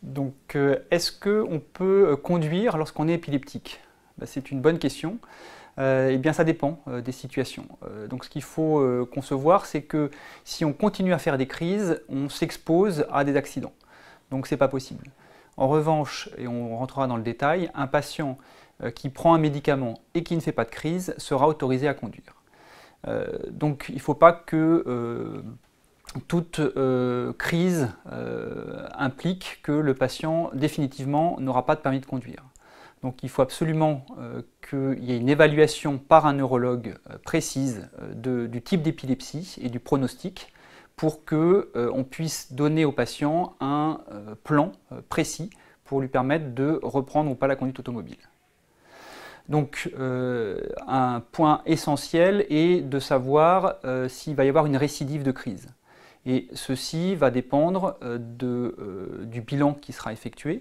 Donc, est-ce qu'on peut conduire lorsqu'on est épileptique? C'est une bonne question. Eh bien, ça dépend des situations. Donc, ce qu'il faut concevoir, c'est que si on continue à faire des crises, on s'expose à des accidents. Donc, ce n'est pas possible. En revanche, et on rentrera dans le détail, un patient qui prend un médicament et qui ne fait pas de crise sera autorisé à conduire. Donc, il ne faut pas que toute crise implique que le patient définitivement n'aura pas de permis de conduire. Donc il faut absolument qu'il y ait une évaluation par un neurologue précise du type d'épilepsie et du pronostic pour qu'on puisse donner au patient un plan précis pour lui permettre de reprendre ou pas la conduite automobile. Donc un point essentiel est de savoir s'il va y avoir une récidive de crise. Et ceci va dépendre du bilan qui sera effectué.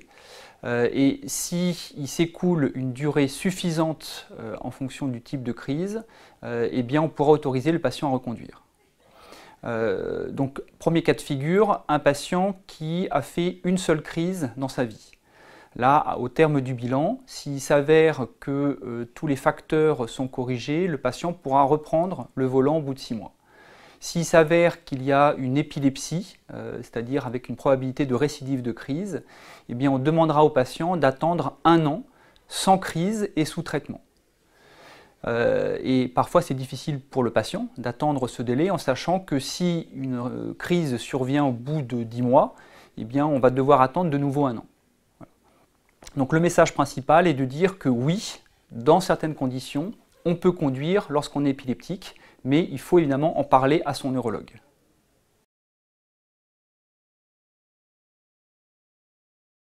Et s'il s'écoule une durée suffisante en fonction du type de crise, eh bien on pourra autoriser le patient à reconduire. Donc, premier cas de figure, un patient qui a fait une seule crise dans sa vie. Là, au terme du bilan, s'il s'avère que tous les facteurs sont corrigés, le patient pourra reprendre le volant au bout de 6 mois. S'il s'avère qu'il y a une épilepsie, c'est-à-dire avec une probabilité de récidive de crise, eh bien on demandera au patient d'attendre 1 an sans crise et sous traitement. Et parfois c'est difficile pour le patient d'attendre ce délai en sachant que si une crise survient au bout de 10 mois, eh bien on va devoir attendre de nouveau 1 an. Voilà. Donc le message principal est de dire que oui, dans certaines conditions, on peut conduire lorsqu'on est épileptique, mais il faut évidemment en parler à son neurologue.